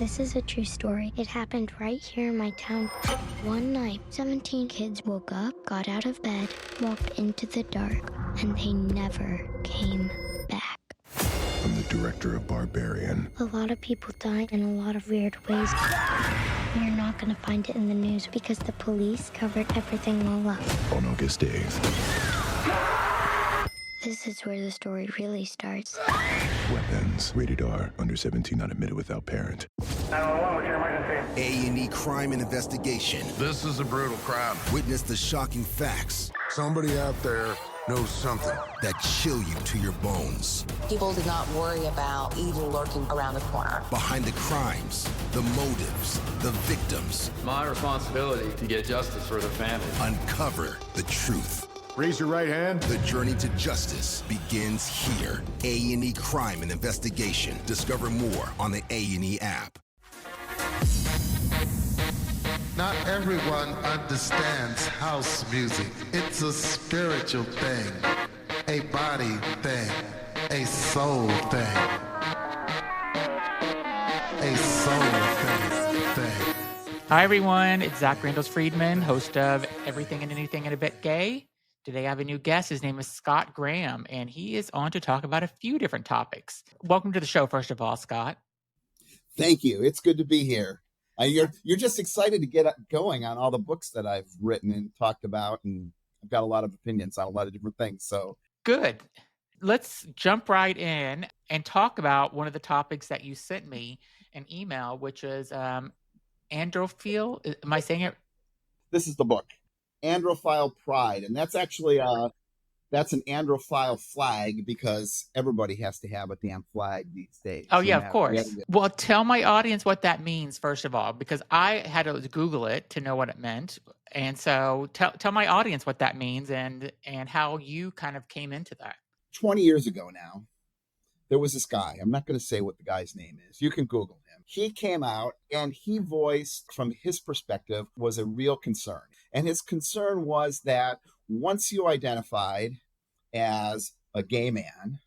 This is a true story. It happened right here in my town. One night, 17 kids woke up, got out of bed, walked into the dark, and they never came back. I'm the director of Barbarian. A lot of people die in a lot of weird ways. You're not going to find it in the news because the police covered everything all up. On August 8th. This is where the story really starts. Weapons. Rated R. Under 17, not admitted without parent. 911, what's your emergency? A&E Crime and Investigation. This is a brutal crime. Witness the shocking facts Somebody out there knows something. that chill you to your bones. People did not worry about evil lurking around the corner. Behind the crimes, the motives, the victims. My responsibility to get justice for the family. Uncover the truth. Raise your right hand. The journey to justice begins here. A&E Crime and Investigation. Discover more on the A&E app. Not everyone understands house music. It's a spiritual thing, a body thing, a soul thing. A soul thing. Hi, everyone. It's Zach Randles-Friedman, host of Everything and Anything and a Bit Gay. Today, I have a new guest. His name is Scott Graham, and he is on to talk about a few different topics. Welcome to the show, first of all, Scott. Thank you. It's good to be here. You're just excited to get going on all the books that I've written and talked about, and I've got a lot of opinions on a lot of different things. So Good. Let's jump right in and talk about one of the topics that you sent me an email, which is androphile. Am I saying it? this is the book, Androphile Pride, and that's actually that's an androphile flag because everybody has to have a damn flag these days. Oh, no yeah, of matter course. what. Well, tell my audience what that means, first of all, because I had to Google it to know what it meant. And so tell my audience what that means and how you kind of came into that. 20 years ago now, there was this guy. I'm not going to say what the guy's name is. You can Google him. He came out and he voiced, from his perspective, was a real concern. And his concern was that once you identified as a gay man,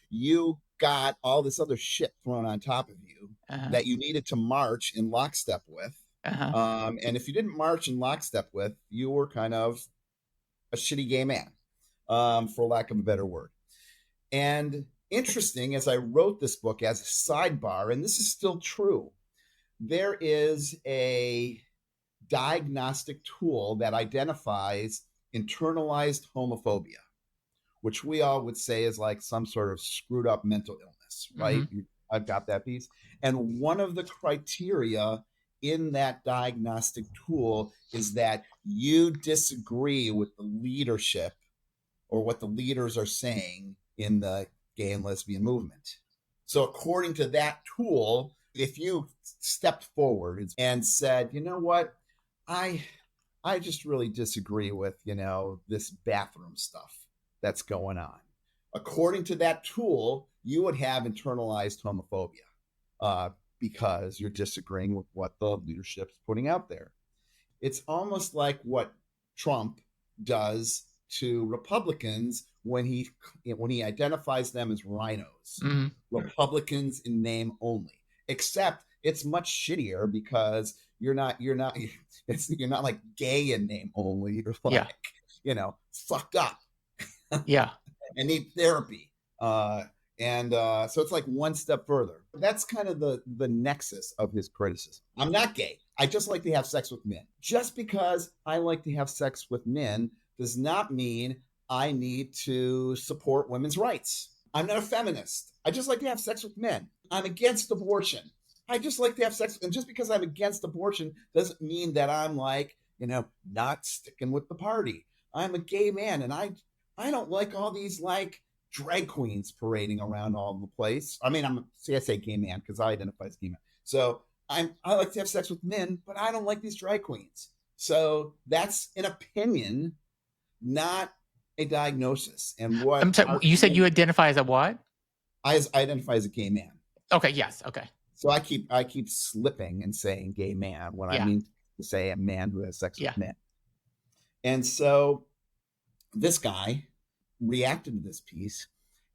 you got all this other shit thrown on top of you that you needed to march in lockstep with. And if you didn't march in lockstep with, you were kind of a shitty gay man, for lack of a better word. And interesting, as I wrote this book as a sidebar, and this is still true, there is a diagnostic tool that identifies internalized homophobia, which we all would say is like some sort of screwed up mental illness, right? I've got that piece. And one of the criteria in that diagnostic tool is that you disagree with the leadership or what the leaders are saying in the gay and lesbian movement. So according to that tool, if you stepped forward and said, you know what, I just really disagree with, this bathroom stuff that's going on. According to that tool, you would have internalized homophobia because you're disagreeing with what the leadership's putting out there. It's almost like what Trump does to Republicans when he identifies them as rhinos, Republicans in name only. Except it's much shittier because you're not like gay in name only. You're like, fucked up. Yeah. And need therapy. So it's like one step further. That's kind of the nexus of his criticism. I'm not gay. I just like to have sex with men. Just because I like to have sex with men does not mean I need to support women's rights. I'm not a feminist. I just like to have sex with men. I'm against abortion. I just like to have sex. And just because I'm against abortion doesn't mean that I'm like, not sticking with the party. I'm a gay man and I don't like all these like drag queens parading around all over the place. I mean, I say gay man because I identify as gay man. So I like to have sex with men, but I don't like these drag queens. So that's an opinion, not a diagnosis. And what I'm sorry, you said you identify as a what? I identify as a gay man. Okay. Yes. Okay. So I keep slipping and saying gay man when I mean to say a man who has sex with men. And so this guy reacted to this piece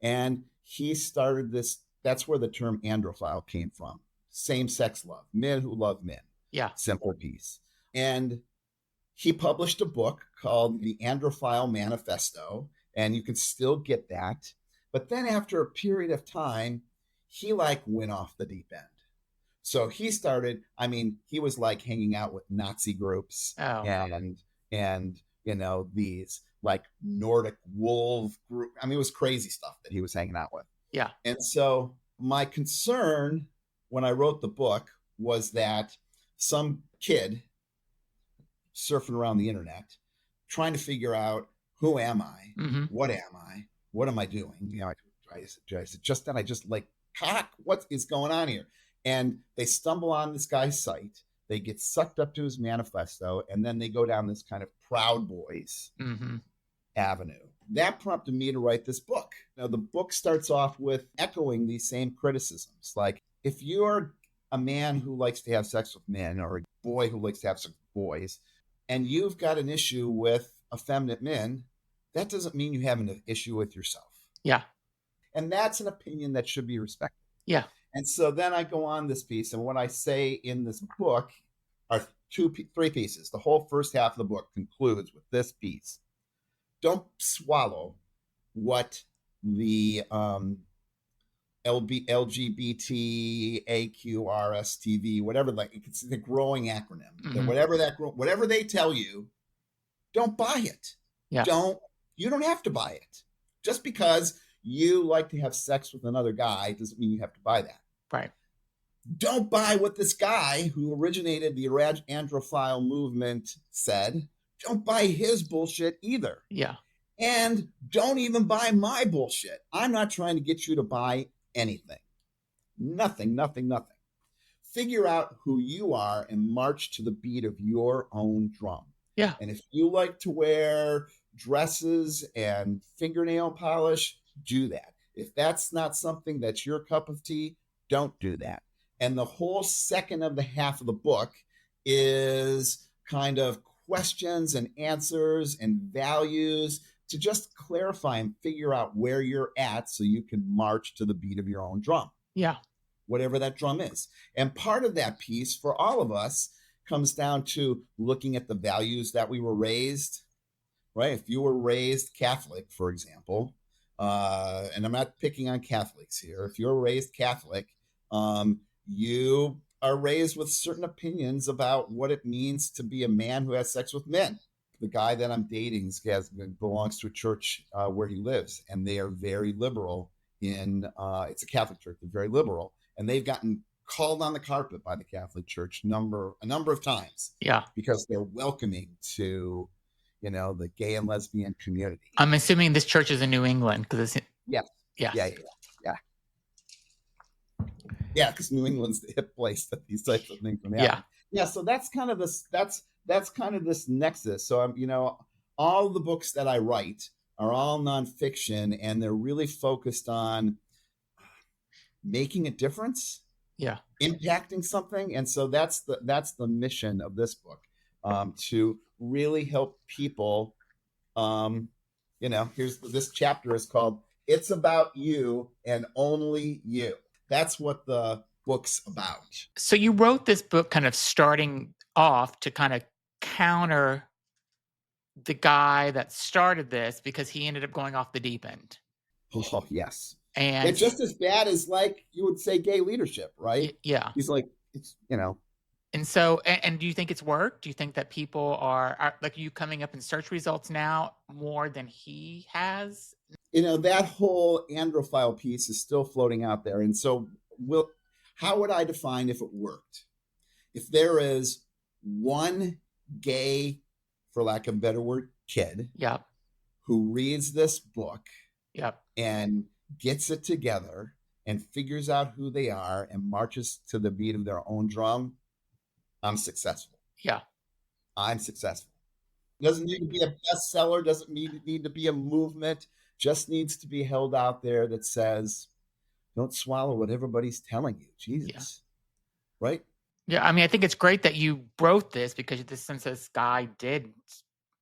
and he started this. That's where the term androphile came from. same-sex love, men who love men. Yeah. Simple piece. And he published a book called The Androphile Manifesto, and you can still get that. But then after a period of time, he like went off the deep end. So he started, I mean, he was like hanging out with Nazi groups and these like Nordic wolf group. I mean, it was crazy stuff that he was hanging out with. Yeah. And so my concern when I wrote the book was that some kid surfing around the internet trying to figure out, who am I? Mm-hmm. What am I? What am I doing? I said, just then I just like, what is going on here? And they stumble on this guy's site. They get sucked up to his manifesto, and then they go down this kind of Proud Boys avenue. That prompted me to write this book. Now, the book starts off with echoing these same criticisms. Like, if you're a man who likes to have sex with men, or a boy who likes to have sex with boys, and you've got an issue with effeminate men, that doesn't mean you have an issue with yourself. Yeah. And that's an opinion that should be respected. Yeah. And so then I go on this piece, and what I say in this book are three pieces. The whole first half of the book concludes with this piece. Don't swallow what the LGBTAQRSTV, whatever, like it's the growing acronym. Whatever they tell you, don't buy it. Yeah. You don't have to buy it. Just because you like to have sex with another guy doesn't mean you have to buy that. Right. Don't buy what this guy who originated the androphile movement said. Don't buy his bullshit either. Yeah. And don't even buy my bullshit. I'm not trying to get you to buy anything. Nothing. Figure out who you are and march to the beat of your own drum. Yeah. And if you like to wear dresses and fingernail polish, do that. If that's not something that's your cup of tea, don't do that. And the whole second of the half of the book is kind of questions and answers and values to just clarify and figure out where you're at so you can march to the beat of your own drum. Yeah. Whatever that drum is. And part of that piece for all of us comes down to looking at the values that we were raised, right? If you were raised Catholic, for example, and I'm not picking on Catholics here. If you're raised Catholic, you are raised with certain opinions about what it means to be a man who has sex with men. The guy that I'm dating belongs to a church where he lives, and they are very liberal it's a Catholic church. They're very liberal, and they've gotten called on the carpet by the Catholic Church a number of times. Yeah. Because they're welcoming to, the gay and lesbian community. I'm assuming this church is in New England because it's Yeah, because New England's the hip place that these types of things can happen. Yeah. So that's kind of this. That's kind of this nexus. So I'm, all the books that I write are all nonfiction, and they're really focused on making a difference. Yeah. Impacting something. And so that's the mission of this book, to really help people. This chapter is called "It's About You and Only You." That's what the book's about. So you wrote this book kind of starting off to kind of counter the guy that started this because he ended up going off the deep end. Oh, yes. And it's just as bad as, like, you would say gay leadership, right? Yeah. He's like, And so, and do you think it's worked? Do you think that people are like you coming up in search results now more than he has? That whole androphile piece is still floating out there. And so how would I define if it worked? If there is one gay, for lack of a better word, kid who reads this book and gets it together and figures out who they are and marches to the beat of their own drum, I'm successful. Yeah. I'm successful. Doesn't need to be a bestseller, doesn't need to be a movement, just needs to be held out there that says, don't swallow what everybody's telling you. Jesus. Yeah. Right? Yeah. I mean, I think it's great that you wrote this because since this guy did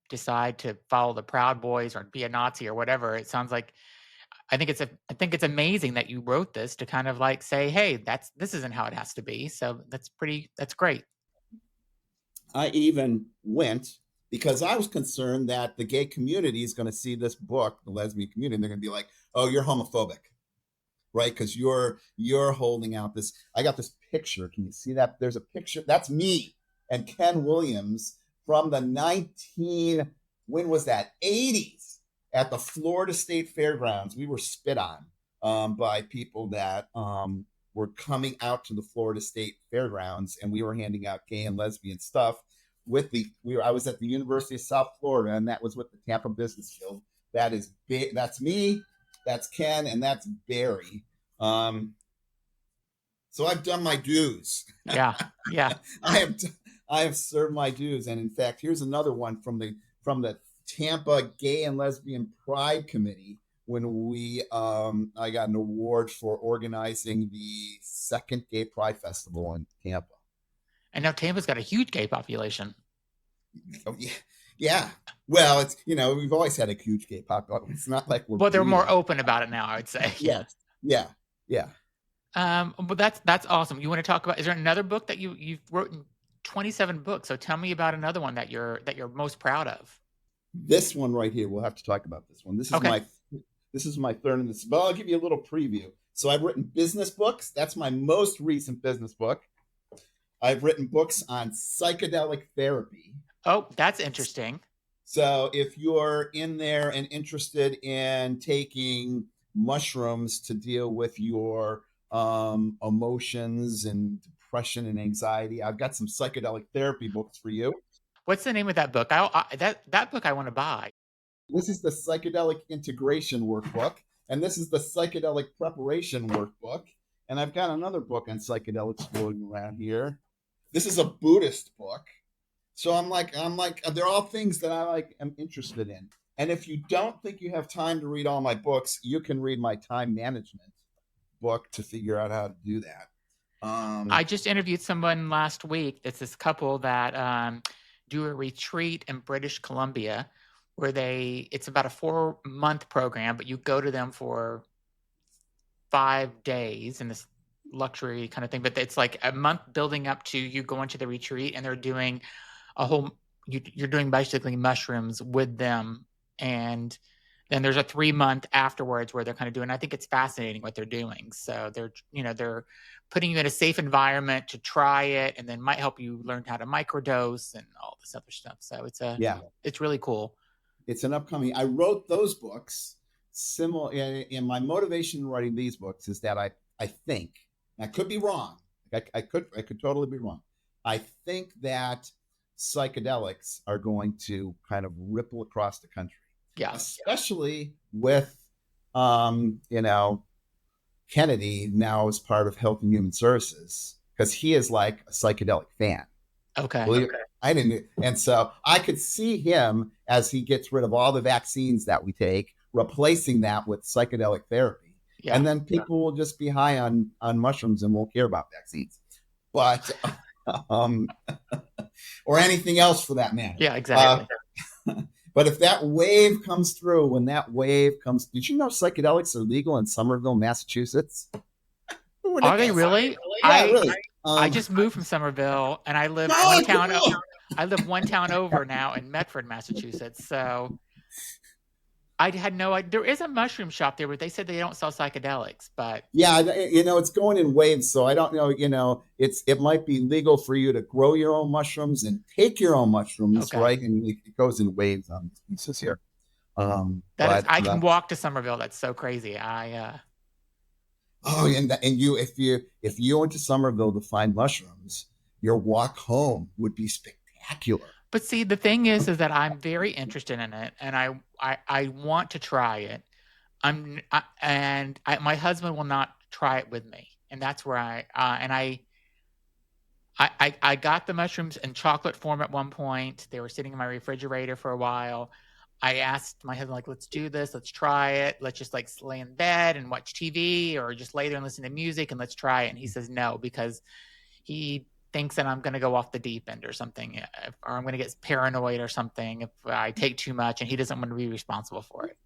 decide to follow the Proud Boys or be a Nazi or whatever, it sounds like I think it's amazing that you wrote this to kind of like say, hey, this isn't how it has to be. So that's great. I even went because I was concerned that the gay community is going to see this book, the lesbian community, and they're going to be like, "Oh, you're homophobic, right? Because you're holding out this." I got this picture. Can you see that? There's a picture. That's me and Ken Williams from the when was that? 80s at the Florida State Fairgrounds. We were spit on by people that were coming out to the Florida State Fairgrounds, and we were handing out gay and lesbian stuff. I was at the University of South Florida, and that was with the Tampa Business Guild. That's me, that's Ken, and that's Barry. So I've done my dues. Yeah. I have served my dues, and in fact, here's another one from the Tampa Gay and Lesbian Pride Committee when I got an award for organizing the second Gay Pride Festival in Tampa. And now Tampa's got a huge gay population. Oh, yeah. Well, it's we've always had a huge gay population. It's not like we're. Well, they're more open about it now, I would say. Yes. Yeah. But that's awesome. You want to talk about? Is there another book that you've written 27 books? So tell me about another one that you're most proud of. This one right here. We'll have to talk about this one. This is my third in this. But I'll give you a little preview. So I've written business books. That's my most recent business book. I've written books on psychedelic therapy. Oh, that's interesting. So if you're in there and interested in taking mushrooms to deal with your emotions and depression and anxiety, I've got some psychedelic therapy books for you. What's the name of that book? That book I want to buy. This is the psychedelic integration workbook, and this is the psychedelic preparation workbook. And I've got another book on psychedelics floating around here. This is a Buddhist book. So I'm like, they're all things that I am interested in. And if you don't think you have time to read all my books, you can read my time management book to figure out how to do that. I just interviewed someone last week. It's this couple that do a retreat in British Columbia where it's about a 4-month program, but you go to them for 5 days in this luxury kind of thing. But it's like a month building up to you going to the retreat, and they're doing you're doing basically mushrooms with them. And then there's a 3-month afterwards where they're kind of doing, I think it's fascinating what they're doing. So they're putting you in a safe environment to try it, and then might help you learn how to microdose and all this other stuff. So it's really cool. It's an upcoming, I wrote those books similar in my motivation in writing these books is that I think, I could be wrong. I could totally be wrong. I think that psychedelics are going to kind of ripple across the country. Yeah. Especially with, Kennedy now as part of Health and Human Services, because he is like a psychedelic fan. Okay. I didn't. And so I could see him as he gets rid of all the vaccines that we take, replacing that with psychedelic therapy. Yeah. And then people will just be high on mushrooms and won't care about vaccines. But, or anything else for that matter. Yeah, exactly. But if that wave comes through, did you know psychedelics are legal in Somerville, Massachusetts? Are they really? Yeah, really. I just moved from Somerville, and I live I live one town over now in Medford, Massachusetts. So I had no idea. There is a mushroom shop there, but they said they don't sell psychedelics. But yeah, it's going in waves. So I don't know. It might be legal for you to grow your own mushrooms and take your own mushrooms, right? And it goes in waves on these pieces here. I can walk to Somerville. That's so crazy. If you went to Somerville to find mushrooms, your walk home would be spectacular. But see, the thing is that I'm very interested in it, and I want to try it. My husband will not try it with me, and that's where I got the mushrooms in chocolate form at one point. They were sitting in my refrigerator for a while. I asked my husband, let's do this. Let's try it. Let's just lay in bed and watch TV, or just lay there and listen to music, and let's try it. And he says no, because he thinks that I'm going to go off the deep end or something, or I'm going to get paranoid or something if I take too much, and he doesn't want to be responsible for it.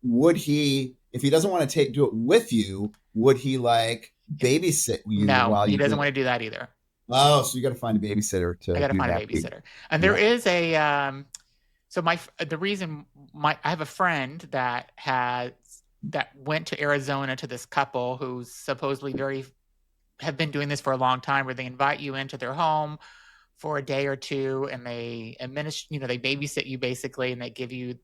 Would he, if he doesn't want to do it with you, would he like babysit you No, while he you doesn't do want it? to do that either. Oh, so you got to find a babysitter I to got to do find a that. babysitter. And Yeah. there is a so the reason I have a friend that went to Arizona to this couple who's supposedly have been doing this for a long time, where they invite you into their home for a day or two, and they they babysit you basically, and they give you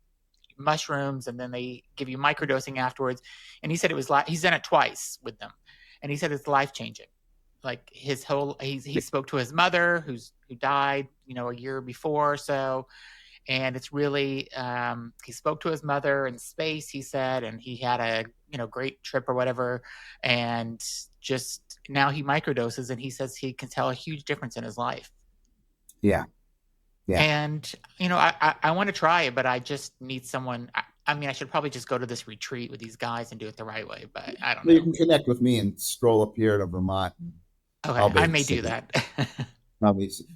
mushrooms, and then they give you microdosing afterwards. And he said he's done it twice with them, and he said it's life changing. Like he spoke to his mother who died, a year before or so. And it's really, he spoke to his mother in space, he said, and he had a, great trip or whatever. And just now he microdoses, and he says he can tell a huge difference in his life. Yeah. Yeah. And, I want to try it, but I just need someone. I should probably just go to this retreat with these guys and do it the right way, but I don't know. You can connect with me and stroll up here to Vermont. Okay, I may do that.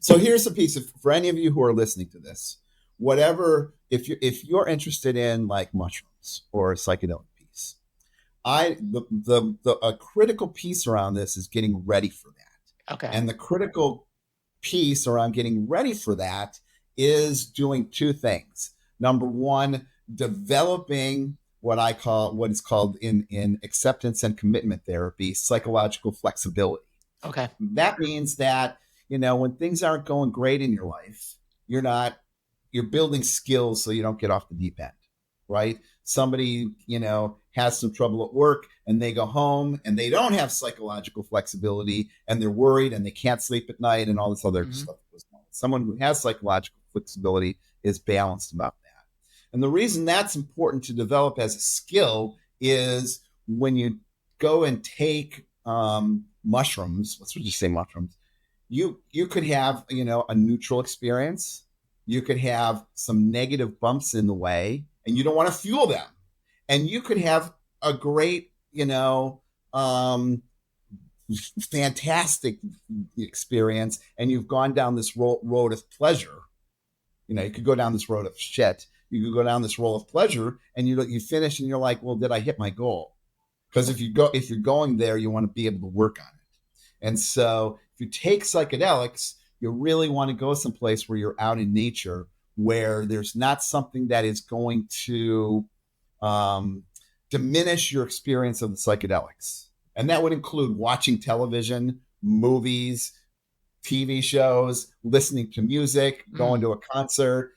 So here's a piece for any of you who are listening to this. Whatever, if you're interested in like mushrooms or a psychedelic piece, a critical piece around this is getting ready for that. Okay. And the critical piece around getting ready for that is doing two things. Number one, developing what is called in acceptance and commitment therapy, psychological flexibility. Okay. That means that, when things aren't going great in your life, you're building skills so you don't get off the deep end, right? Somebody, has some trouble at work and they go home and they don't have psychological flexibility and they're worried and they can't sleep at night and all this other stuff. Someone who has psychological flexibility is balanced about that. And the reason that's important to develop as a skill is when you go and take mushrooms, let's just say mushrooms, you could have, a neutral experience. You could have some negative bumps in the way, and you don't want to fuel them. And you could have a great, fantastic experience, and you've gone down this road of pleasure. You could go down this road of shit. You could go down this road of pleasure, and you finish, and you're like, well, did I hit my goal? Because if you're going there, you want to be able to work on it. And so if you take psychedelics, you really want to go someplace where you're out in nature, where there's not something that is going to diminish your experience of the psychedelics. And that would include watching television, movies, TV shows, listening to music, going to a concert.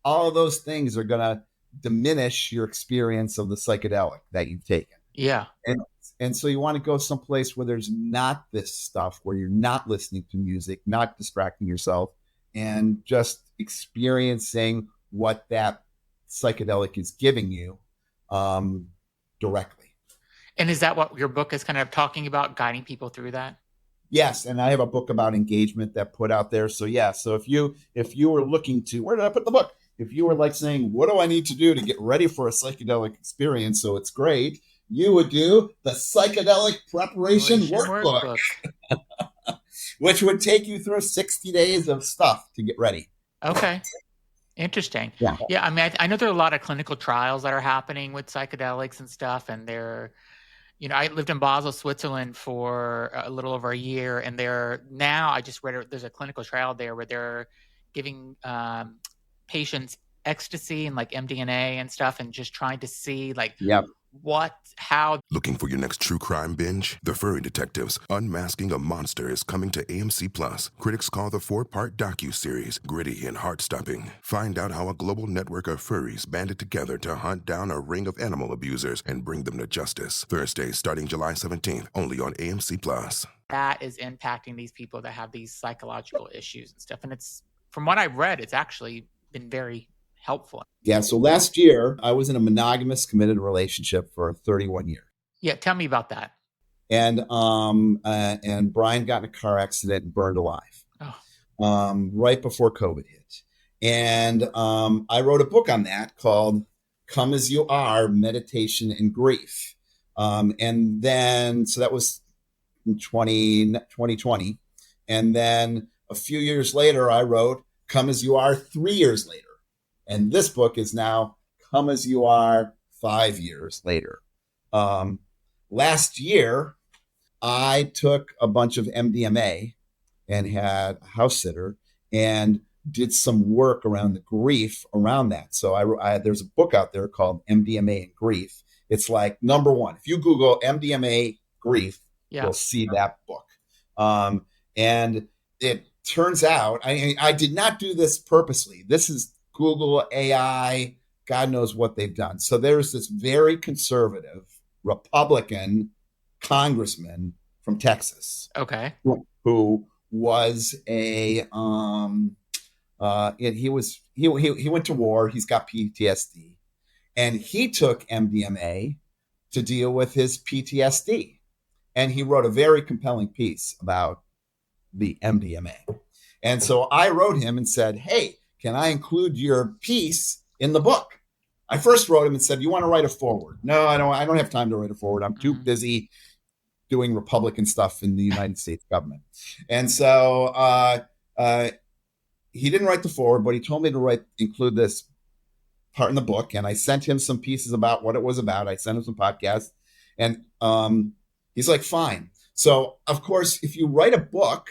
All of those things are going to diminish your experience of the psychedelic that you've taken. Yeah. And so you want to go someplace where there's not this stuff, where you're not listening to music, not distracting yourself, and just experiencing what that psychedelic is giving you directly. And is that what your book is kind of talking about, guiding people through that? Yes, and I have a book about engagement that put out there. So yeah, so if you were looking to, where did I put the book? If you were like saying, what do I need to do to get ready for a psychedelic experience so it's great, you would do the psychedelic preparation workbook. Which would take you through 60 days of stuff to get ready. Okay. Interesting. Yeah. I know there are a lot of clinical trials that are happening with psychedelics and stuff, and I lived in Basel, Switzerland for a little over a year, and I just read there's a clinical trial there where they're giving patients ecstasy and like MDMA and stuff, and just trying to see how. Looking for your next true crime binge? The Furry Detectives, Unmasking a Monster is coming to AMC+. Critics call the 4-part docuseries gritty and heart-stopping. Find out how a global network of furries banded together to hunt down a ring of animal abusers and bring them to justice. Thursday, starting July 17th, only on AMC+. That is impacting these people that have these psychological issues and stuff. And it's, from what I've read, it's actually been very helpful. Yeah. So last year, I was in a monogamous, committed relationship for 31 years. Yeah. Tell me about that. And Brian got in a car accident and burned alive right before COVID hit. And I wrote a book on that called Come As You Are, Meditation and Grief. And then, so that was in 2020. And then a few years later, I wrote Come As You Are 3 years later. And this book is now come as you are 5 years later. Last year, I took a bunch of MDMA and had a house sitter and did some work around the grief around that. So there's a book out there called MDMA and Grief. It's like number one. If you Google MDMA grief, you'll see that book. And it turns out, I did not do this purposely. This is Google AI. God knows what they've done. So there's this very conservative Republican congressman from Texas. Okay. Who was he went to war. He's got PTSD, and he took MDMA to deal with his PTSD. And he wrote a very compelling piece about the MDMA. And so I wrote him and said, hey, can I include your piece in the book? I first wrote him and said, you want to write a foreword? No, I don't have time to write a foreword. I'm too busy doing Republican stuff in the United States government. And so he didn't write the foreword, but he told me to include this part in the book. And I sent him some pieces about what it was about. I sent him some podcasts, and he's like, fine. So of course, if you write a book,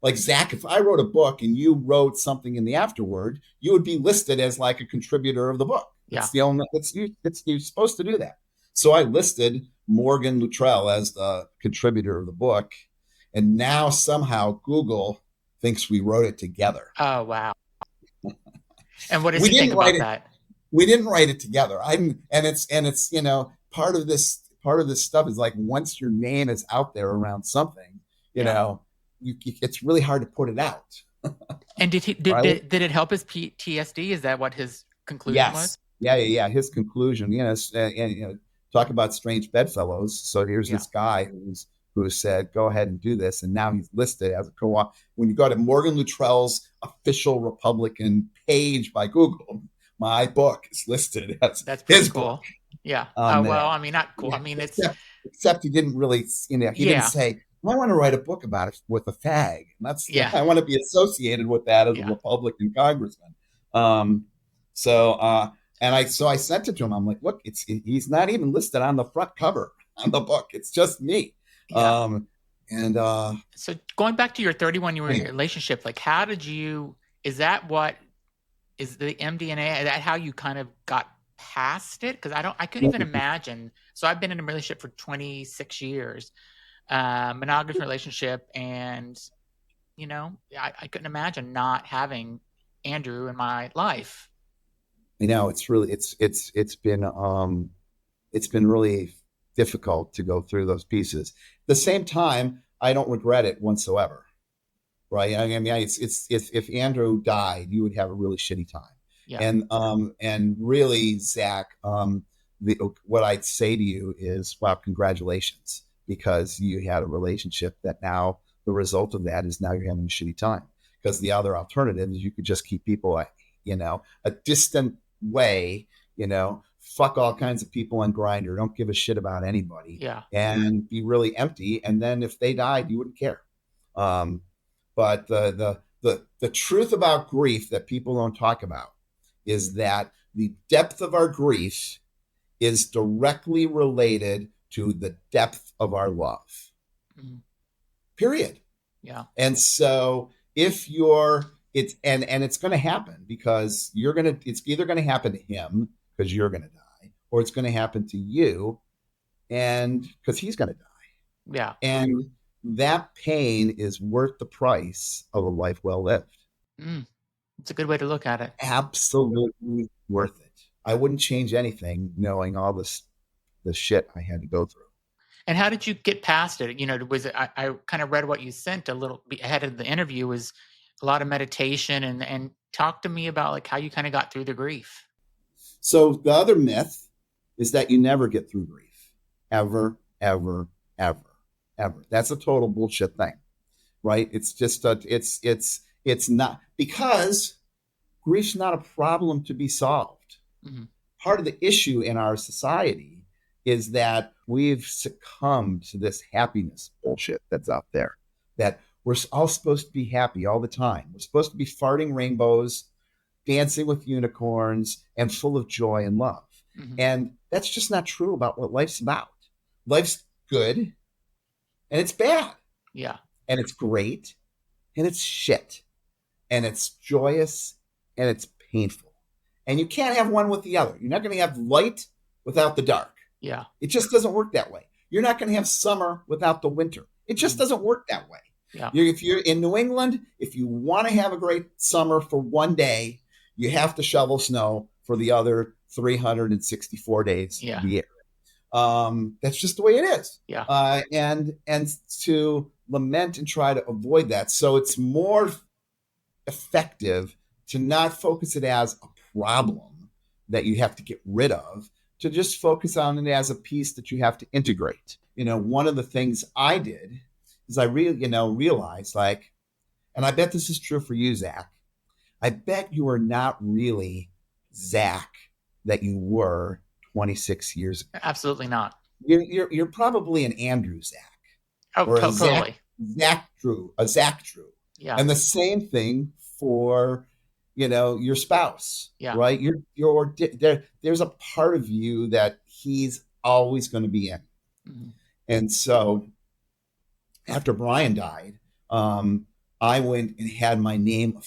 like Zach, if I wrote a book and you wrote something in the afterword, you would be listed as like a contributor of the book. Yeah. You're supposed to do that. So I listed Morgan Luttrell as the contributor of the book. And now somehow Google thinks we wrote it together. Oh, wow. And what does he think about that? We didn't write it together. It's part of this stuff is like, once your name is out there around something, you know, it's really hard to put it out. And did it help his PTSD? Is that what his conclusion was? Yeah. His conclusion, talk about strange bedfellows. So here's this guy who said, go ahead and do this. And now he's listed as a co-author. When you go to Morgan Luttrell's official Republican page by Google, my book is listed as that's pretty his cool. book. Yeah. Not cool. Except he didn't really, didn't say, I want to write a book about it with a fag. And I want to be associated with that as a Republican congressman. So I sent it to him. I'm like, look, he's not even listed on the front cover on the book. It's just me. Yeah. So going back to your 31-year relationship, like, is the MDMA, is that how you kind of got past it? Because I couldn't even imagine. So I've been in a relationship for 26 years, monogamous relationship. And, I couldn't imagine not having Andrew in my life. It's really, it's been really difficult to go through those pieces. At the same time, I don't regret it whatsoever. Right. I mean, if Andrew died, you would have a really shitty time. Yeah. And really, Zach, what I'd say to you is, wow, congratulations, because you had a relationship that now the result of that is now you're having a shitty time. Because the other alternative is you could just keep people, a distant way, fuck all kinds of people on Grindr, don't give a shit about anybody, and be really empty. And then if they died, you wouldn't care. But the truth about grief that people don't talk about is that the depth of our grief is directly related to the depth of our love. Mm-hmm. Period. Yeah. And so if it's going to happen because it's either going to happen to him because you're going to die, or it's going to happen to you and because he's going to die. Yeah. And that pain is worth the price of a life well lived. It's a good way to look at it. Absolutely worth it. I wouldn't change anything knowing all the shit I had to go through. And how did you get past it? Was it, I kind of read what you sent a little ahead of the interview, was a lot of meditation, and talk to me about like how you kind of got through the grief. So the other myth is that you never get through grief. Ever, ever, ever. Ever. That's a total bullshit thing, right? It's just it's not, because grief's not a problem to be solved. Mm-hmm. Part of the issue in our society is that we've succumbed to this happiness bullshit that's out there, that we're all supposed to be happy all the time. We're supposed to be farting rainbows, dancing with unicorns and full of joy and love. Mhm. And that's just not true about what life's about. Life's good and it's bad. Yeah. And it's great and it's shit. And it's joyous and it's painful. And you can't have one with the other. You're not going to have light without the dark. Yeah. It just doesn't work that way. You're not going to have summer without the winter. It just doesn't work that way. Yeah. If you're in New England, if you want to have a great summer for one day, you have to shovel snow for the other 364 days of the year. That's just the way it is. Yeah. And to lament and try to avoid that. So it's more effective to not focus it as a problem that you have to get rid of, to just focus on it as a piece that you have to integrate. One of the things I did is I really, realized, like, and I bet this is true for you, Zach, I bet you are not really Zach that you were 26 years ago. Absolutely not. You're probably an Andrew Zach. Oh, or totally. A Zach Drew. Yeah. And the same thing for, your spouse. Yeah. Right? There's a part of you that he's always going to be in. Mm-hmm. And so after Brian died, I went and had my name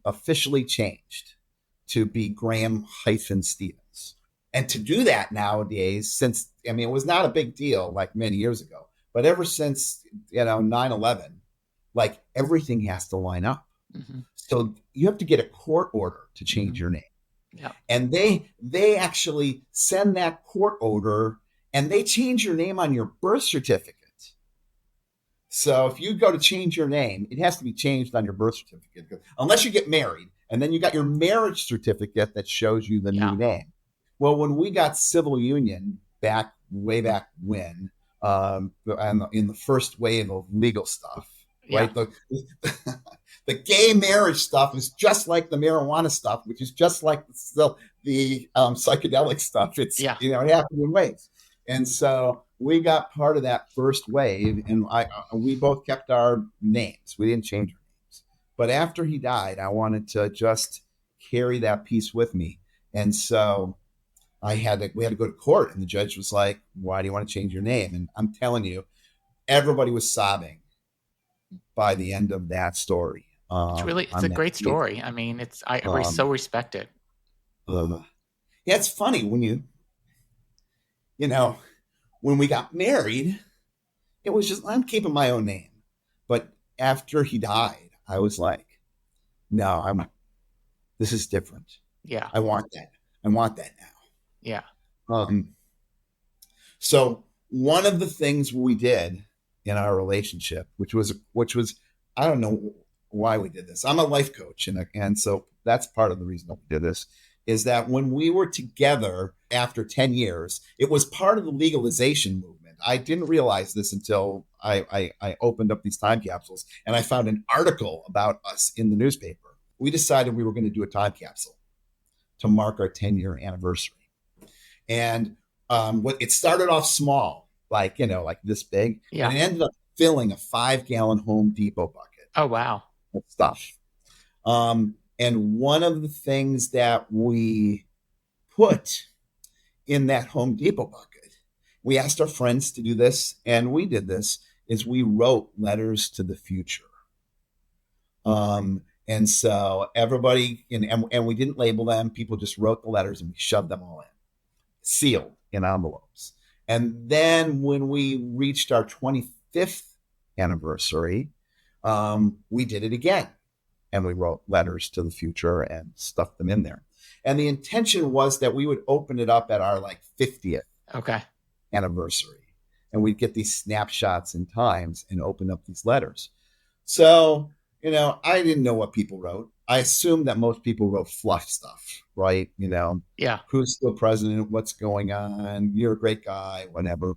officially changed to be Graham-Stevens. And to do that nowadays, it was not a big deal like many years ago, but ever since, 9/11, like everything has to line up. Mm-hmm. So you have to get a court order to change your name. Yeah. And they actually send that court order and they change your name on your birth certificate. So if you go to change your name, it has to be changed on your birth certificate, unless you get married. And then you got your marriage certificate that shows you the new name. Well, when we got civil union way back when, in the first wave of legal stuff, right? The gay marriage stuff is just like the marijuana stuff, which is just like the psychedelic stuff. It's, it happened in waves. And so we got part of that first wave, and we both kept our names. We didn't change our names. But after he died, I wanted to just carry that piece with me. And so we had to go to court, and the judge was like, "Why do you want to change your name?" And I'm telling you, everybody was sobbing by the end of that story. It's a great story. I mean, I so respect it. Yeah, it's funny when when we got married, it was just, I'm keeping my own name. But after he died, I was like, no, this is different. Yeah. I want that. I want that now. Yeah. So one of the things we did in our relationship, which was, I don't know why we did this. I'm a life coach. And so that's part of the reason we did this, is that when we were together after 10 years, it was part of the legalization movement. I didn't realize this until I opened up these time capsules and I found an article about us in the newspaper. We decided we were going to do a time capsule to mark our 10-year anniversary. And it started off small, like this big, and it ended up filling a 5-gallon Home Depot bucket. Oh, wow. Of stuff. And one of the things that we put in that Home Depot bucket, we asked our friends to do this, and we did this, is we wrote letters to the future. And so everybody, and we didn't label them. People just wrote the letters and we shoved them all in, sealed in envelopes. And then when we reached our 25th anniversary, we did it again. And we wrote letters to the future and stuffed them in there. And the intention was that we would open it up at our 50th anniversary. And we'd get these snapshots in times and open up these letters. So, I didn't know what people wrote. I assumed that most people wrote fluff stuff, right? Who's still president? What's going on? You're a great guy, whatever.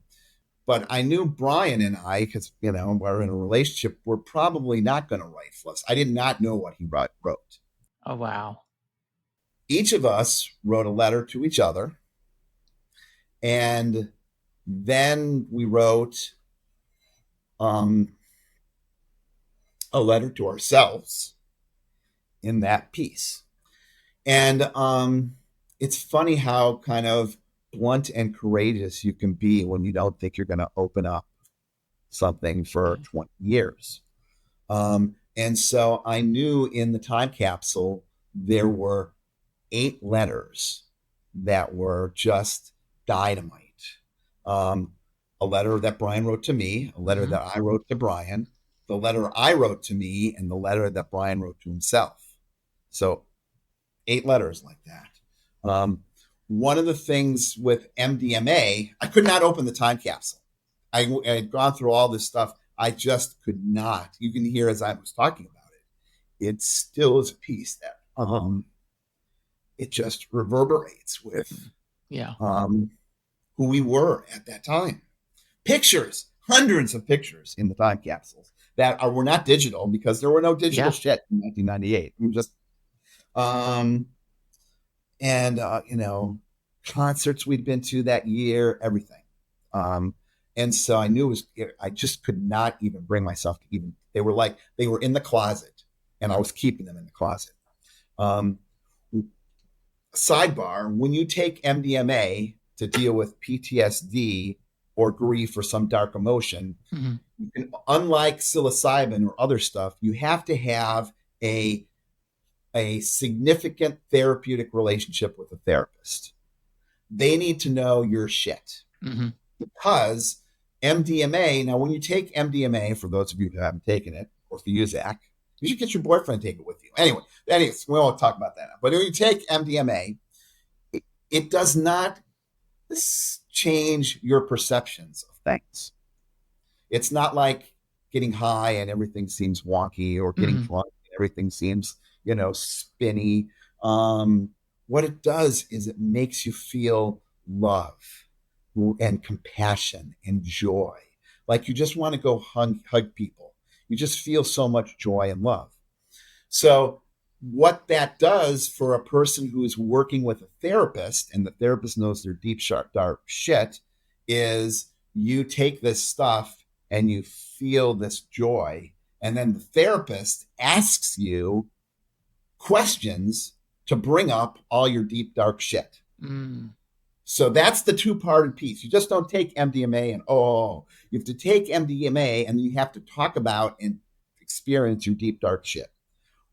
But I knew Brian and I, because, we're in a relationship, we're probably not going to write fluffs. I did not know what he wrote. Oh, wow. Each of us wrote a letter to each other. And then we wrote a letter to ourselves in that piece. And it's funny how kind of blunt and courageous you can be when you don't think you're going to open up something for 20 years. And so I knew in the time capsule there were 8 letters that were just dynamite. A letter that Brian wrote to me, a letter that I wrote to Brian, the letter I wrote to me, and the letter that Brian wrote to himself. So 8 letters like that. One of the things with MDMA, I could not open the time capsule. I had gone through all this stuff. I just could not. You can hear as I was talking about it, it still is a piece that it just reverberates with who we were at that time. Pictures, hundreds of pictures in the time capsules that were not digital because there were no digital shit in 1998. Just you know, concerts we'd been to that year, everything. And so I knew I just could not even bring myself to even, they were in the closet and I was keeping them in the closet. Sidebar, when you take MDMA to deal with PTSD or grief or some dark emotion, you can, unlike psilocybin or other stuff, you have to have a significant therapeutic relationship with a therapist. They need to know your shit. Because MDMA, now when you take MDMA, for those of you who haven't taken it, or for you, Zach, you should get your boyfriend to take it with you. Anyways, we won't talk about that now. But when you take MDMA, it does not change your perceptions of things. It's not like getting high and everything seems wonky, or getting drunk and everything seems, spinny. What it does is it makes you feel love and compassion and joy. Like you just want to go hug people. You just feel so much joy and love. So what that does for a person who is working with a therapist, and the therapist knows their deep, sharp, dark shit, is you take this stuff and you feel this joy. And then the therapist asks you questions to bring up all your deep, dark shit. So that's the two-parted piece. You just don't take MDMA and, you have to take MDMA and you have to talk about and experience your deep, dark shit.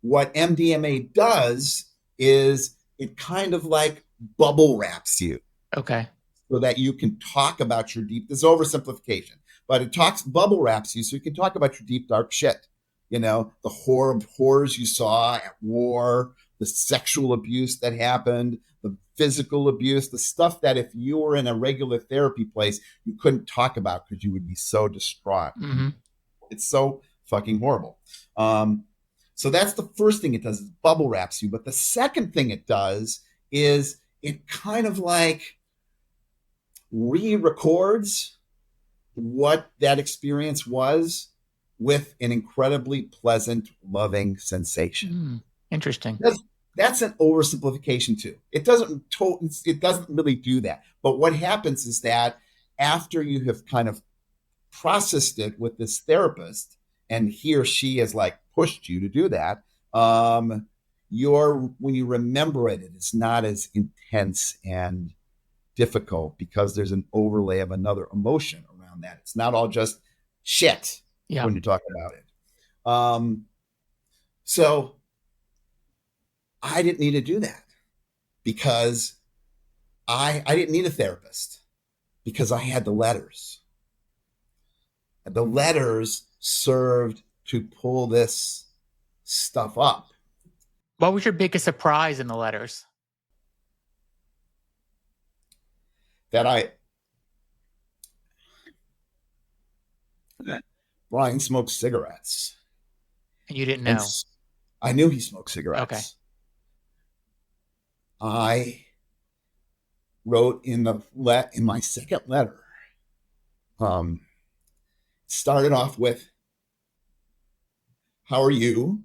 What MDMA does is it kind of like bubble wraps you. Okay. So that you can talk about your deep, this is oversimplification, but it bubble wraps you so you can talk about your deep, dark shit. The horrors you saw at war, the sexual abuse that happened, the physical abuse, the stuff that if you were in a regular therapy place, you couldn't talk about because you would be so distraught. It's so fucking horrible. So that's the first thing it does, is bubble wraps you. But the second thing it does is it kind of like re-records what that experience was with an incredibly pleasant, loving sensation. Interesting. That's an oversimplification too. It doesn't really do that. But what happens is that after you have kind of processed it with this therapist, and he or she has like pushed you to do that, when you remember it, it's not as intense and difficult because there's an overlay of another emotion around that. It's not all just shit when you talk about it. So I didn't need to do that because I didn't need a therapist because I had the letters. And the letters served to pull this stuff up. What was your biggest surprise in the letters? That Brian smoked cigarettes. And you didn't know? I knew he smoked cigarettes. Okay. I wrote in my second letter, started off with, how are you?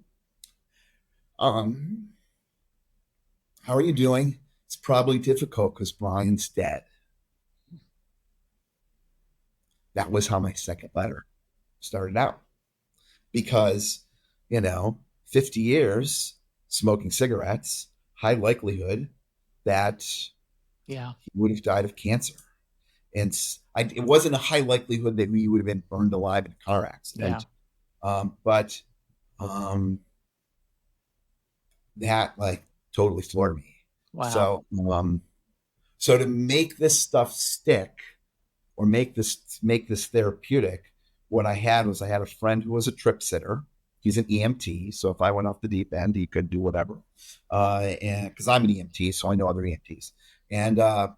How are you doing? It's probably difficult because Brian's dead. That was how my second letter started out. Because, 50 years smoking cigarettes, high likelihood that Yeah. he would have died of cancer. And it wasn't a high likelihood that he would have been burned alive in a car accident. But that like totally floored me. Wow. So to make this stuff stick or make this therapeutic, what I had a friend who was a trip sitter. He's an EMT, so if I went off the deep end, he could do whatever. And because I'm an EMT, so I know other EMTs. And I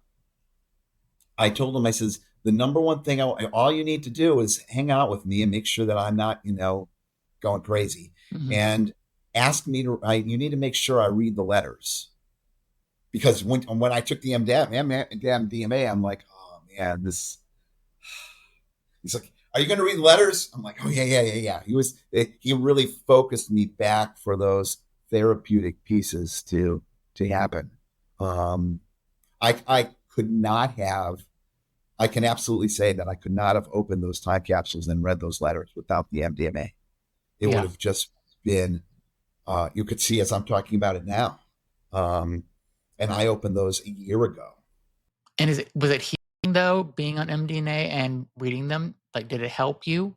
told him, I says, the number one thing, all you need to do is hang out with me and make sure that I'm not, going crazy. Mm-hmm. And ask me you need to make sure I read the letters. Because when I took the MDMA, I'm like, oh man, this. He's like, are you going to read the letters? I'm like, oh yeah. He really focused me back for those therapeutic pieces to happen. I could not have. I can absolutely say that I could not have opened those time capsules and read those letters without the MDMA. It would have just been. You could see as I'm talking about it now. And I opened those a year ago. And was it healing though, being on MDMA and reading them? Like, did it help you?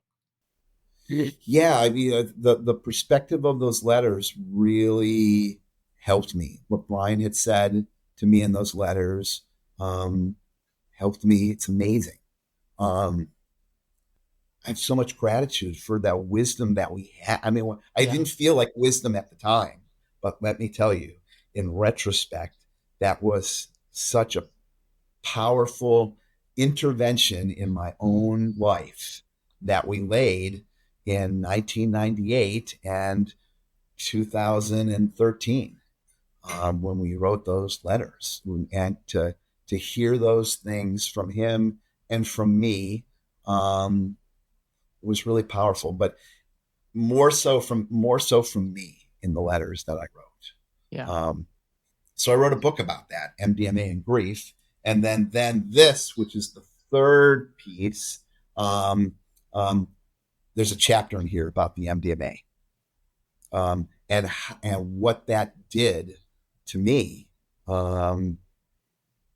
Yeah, I mean, the perspective of those letters really helped me. What Brian had said to me in those letters helped me. It's amazing. I have so much gratitude for that wisdom that we had. I mean, I didn't feel like wisdom at the time, but let me tell you, in retrospect, that was such a powerful intervention in my own life that we laid in 1998 and 2013 when we wrote those letters. And to hear those things from him and from me was really powerful, but more so from me in the letters that I wrote. Yeah. So I wrote a book about that, MDMA and grief. And then this, which is the third piece, there's a chapter in here about the MDMA and what that did to me in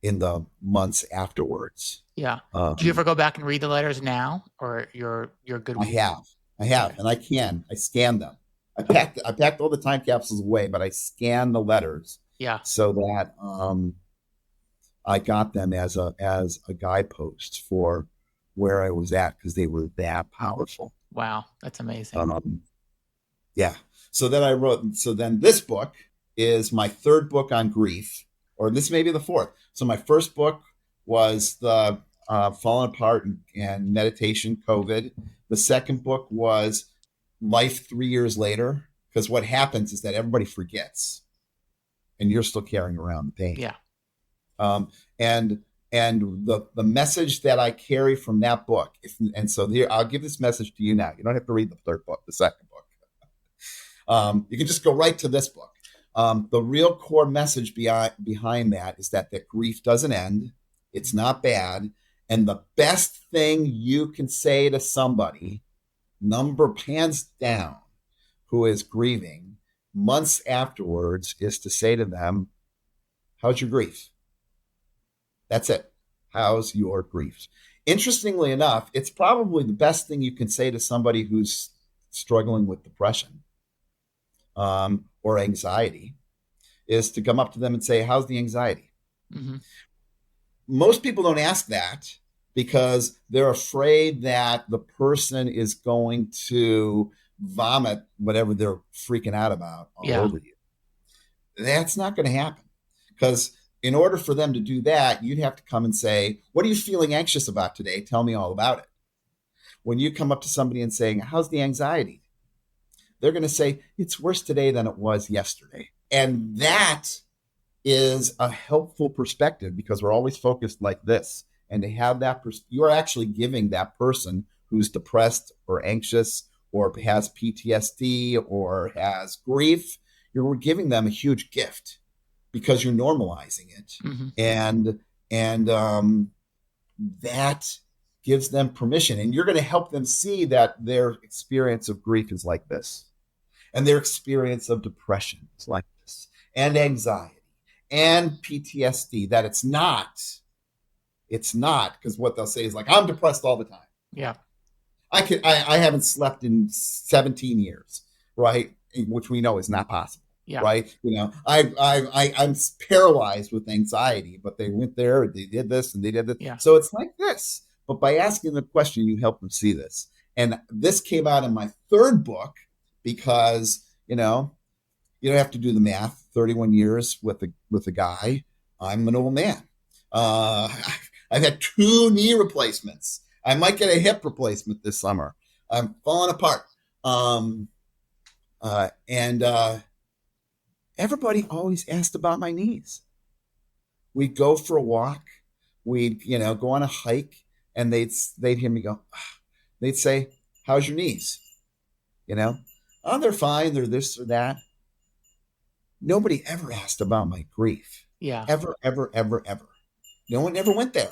the months afterwards. Yeah. Do you ever go back and read the letters now, or you're good? I have, and I scan them. I packed all the time capsules away, but I scan the letters. Yeah. So that I got them as a guidepost for where I was at because they were that powerful. Wow, that's amazing. Yeah. So then this book is my third book on grief, or this may be the fourth. So my first book was the Falling Apart and Meditation COVID. The second book was Life 3 years later, because what happens is that everybody forgets and you're still carrying around the pain. Yeah. And the message that I carry from that book, so here, I'll give this message to you now. You don't have to read the third book, the second book. You can just go right to this book. The real core message behind that is that grief doesn't end. It's not bad. And the best thing you can say to somebody, hands down, who is grieving months afterwards, is to say to them, how's your grief? That's it. How's your grief? Interestingly enough, it's probably the best thing you can say to somebody who's struggling with depression or anxiety is to come up to them and say, how's the anxiety? Mm-hmm. Most people don't ask that because they're afraid that the person is going to vomit whatever they're freaking out about all over you. That's not going to happen, because in order for them to do that, you'd have to come and say, what are you feeling anxious about today? Tell me all about it. When you come up to somebody and saying, how's the anxiety? They're going to say, it's worse today than it was yesterday. And that is a helpful perspective, because we're always focused like this. And to have that, you're actually giving that person who's depressed or anxious or has PTSD or has grief, you're giving them a huge gift because you're normalizing it. Mm-hmm. And that gives them permission. And you're going to help them see that their experience of grief is like this. And their experience of depression is like this. And anxiety and PTSD. That it's not, because what they'll say is like, I'm depressed all the time. Yeah. I haven't slept in 17 years, right? Which we know is not possible. Yeah. Right. I'm paralyzed with anxiety, but they went there, they did this and they did this. Yeah. So it's like this, but by asking the question, you help them see this. And this came out in my third book because, you don't have to do the math. 31 years with a guy. I'm an old man. I've had 2 knee replacements. I might get a hip replacement this summer. I'm falling apart. Everybody always asked about my knees. We'd go for a walk. We'd, go on a hike, and they'd hear me go. They'd say, "How's your knees?" Oh, they're fine. They're this or that. Nobody ever asked about my grief. Yeah. Ever, ever, ever, ever. No one ever went there.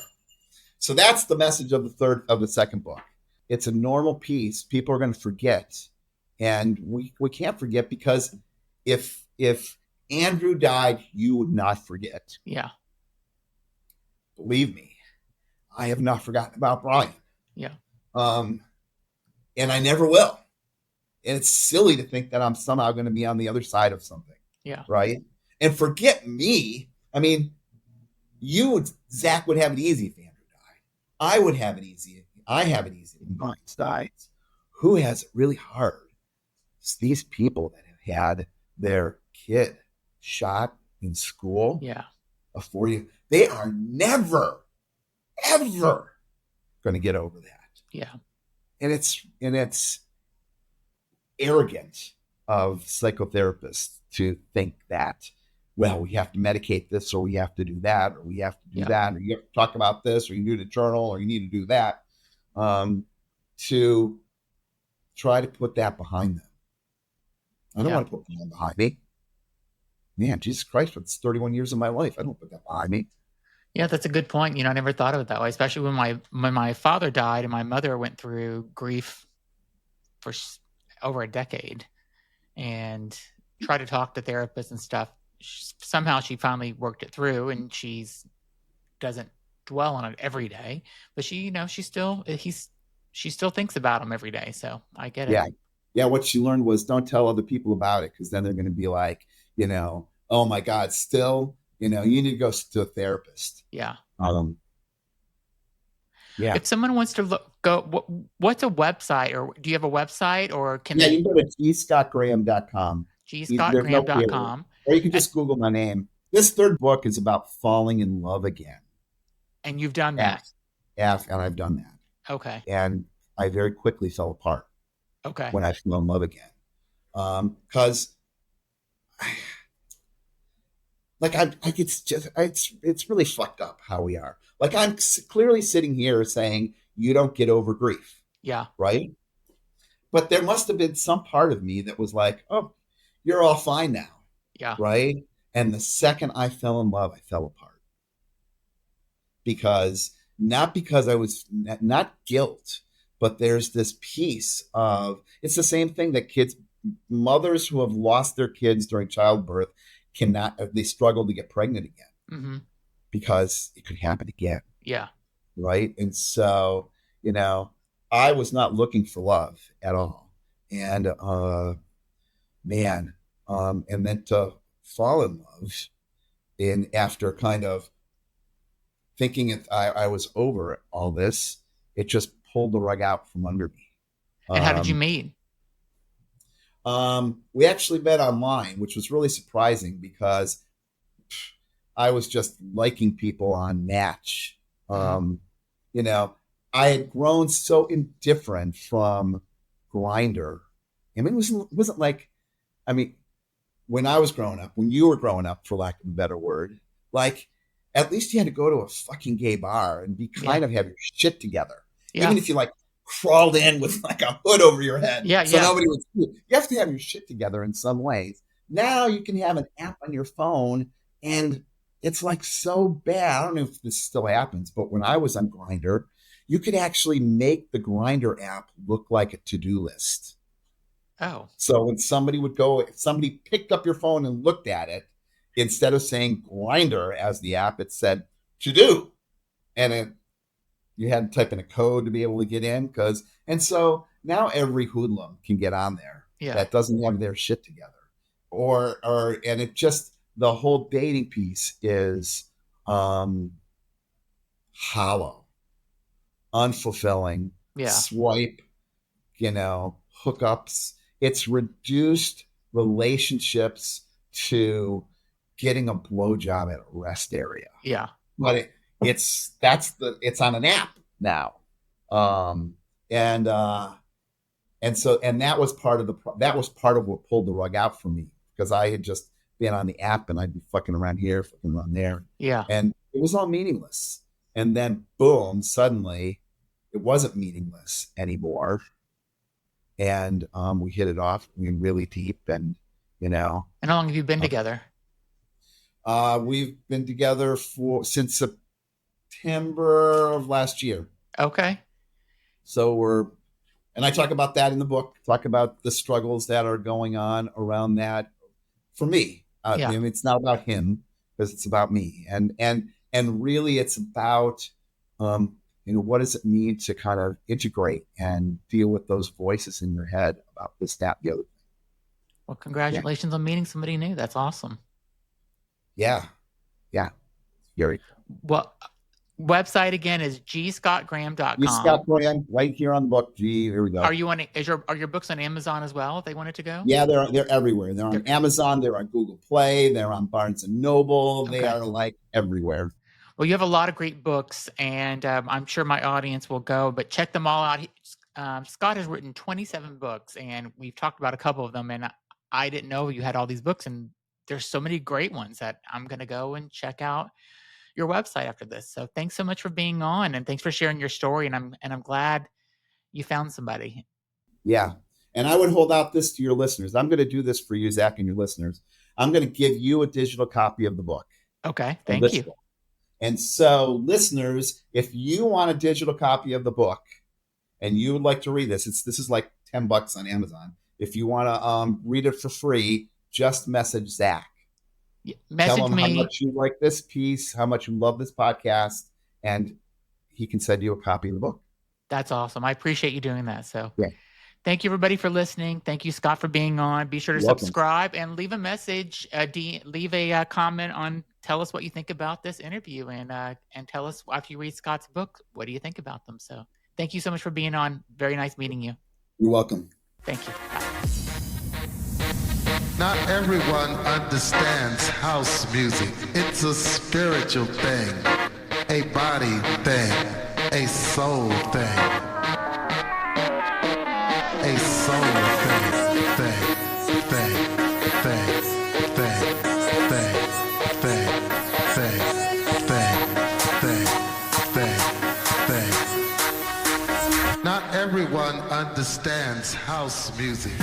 So that's the message of the second book. It's a normal piece. People are going to forget, and we can't forget, because if Andrew died, you would not forget. Yeah. Believe me, I have not forgotten about Brian. Yeah. And I never will. And it's silly to think that I'm somehow going to be on the other side of something. Yeah. Right. And forget me. I mean, Zach would have it easy if Andrew died. I would have it easy. I have it easy when Brian dies. Who has it really hard? It's these people that have had their kid shot in school. Yeah. Before you, they are never, ever going to get over that. Yeah. And it's arrogant of psychotherapists to think that, well, we have to medicate this, or we have to do that, or we have to do that, or you have to talk about this, or you need a journal, or you need to do that, to try to put that behind them. I don't want to put that behind me. Man, Jesus Christ, it's 31 years of my life. I don't put that behind me. Yeah, that's a good point. I never thought of it that way, especially when my father died and my mother went through grief for over a decade and tried to talk to therapists and stuff. Somehow she finally worked it through, and she doesn't dwell on it every day, but she still thinks about him every day. So I get it. Yeah. What she learned was, don't tell other people about it, because then they're going to be like, oh my God, still, you need to go to a therapist. Yeah. Yeah. If someone wants to what's a website, or do you have a website, or can you can go to gscottgraham.com. gscottgraham.com. Or you can just Google my name. This third book is about falling in love again. And you've done that. Yeah, and I've done that. Okay. And I very quickly fell apart. Okay. When I fell in love again. Because it's really fucked up how we are. Like, I'm clearly sitting here saying you don't get over grief. Yeah. Right. But there must have been some part of me that was like, oh, you're all fine now. Yeah. Right. And the second I fell in love, I fell apart. Not because I was not guilt, but there's this piece of, it's the same thing that mothers who have lost their kids during childbirth they struggle to get pregnant again, because it could happen again. Yeah. Right. And so, I was not looking for love at all. And, and then to fall in love after kind of thinking I was over all this, it just pulled the rug out from under me. And how did you meet? We actually met online, which was really surprising, because I was just liking people on Match. I had grown so indifferent from Grindr. I mean, it wasn't like, when I was growing up, when you were growing up, for lack of a better word, like, at least you had to go to a fucking gay bar and have your shit together. Yeah. Even if you crawled in with like a hood over your head. Nobody would see you. You have to have your shit together in some ways. Now you can have an app on your phone, and it's like so bad. I don't know if this still happens, but when I was on Grindr, you could actually make the Grindr app look like a to-do list. Oh. So when somebody if somebody picked up your phone and looked at it, instead of saying grinder as the app, it said to do. And you had to type in a code to be able to get in. And so now every hoodlum can get on there that doesn't have their shit together. And it just, the whole dating piece is hollow, unfulfilling, swipe, hookups. It's reduced relationships to getting a blowjob at a rest area. Yeah. But it's on an app now. And that was part of what pulled the rug out for me, because I had just been on the app and I'd be fucking around here, fucking around there. Yeah. And it was all meaningless. And then boom, suddenly it wasn't meaningless anymore. And we hit it off really deep, and And how long have you been together? We've been together since September of last year. Okay. So and I talk about that in the book, talk about the struggles that are going on around that for me. I mean, it's not about him, because it's about me. And really it's about, what does it mean to kind of integrate and deal with those voices in your head about this, that, the other thing. Well, congratulations on meeting somebody new. That's awesome. Yeah. Gary. Well, website again is gscottgraham.com. Scott Graham, right here on the book. Here we go. Are your books on Amazon as well if they wanted to go? Yeah, they're everywhere. They're on Amazon, they're on Google Play, they're on Barnes and Noble. They are like everywhere. Well, you have a lot of great books, and I'm sure my audience will go, but check them all out. Scott has written 27 books, and we've talked about a couple of them, and I didn't know you had all these books, and there's so many great ones that I'm going to go and check out your website after this. So thanks so much for being on, and thanks for sharing your story, and I'm glad you found somebody. Yeah. And I would hold out this to your listeners. I'm going to do this for you, Zach, and your listeners. I'm going to give you a digital copy of the book. Okay. Thank you. Book. And so, listeners, if you want a digital copy of the book and you would like to read this is like $10 on Amazon. If you want to read it for free, just message Zach. Tell him how much you like this piece, how much you love this podcast, and he can send you a copy of the book. That's awesome. I appreciate you doing that. So thank you, everybody, for listening. Thank you, Scott, for being on. Be sure to subscribe and leave a message, leave a comment on, tell us what you think about this interview, and tell us after you read Scott's book, what do you think about them? So thank you so much for being on. Very nice meeting you. You're welcome. Thank you. Bye. Not everyone understands house music. It's a spiritual thing, a body thing, a soul thing. A soul thing. Not everyone understands house music.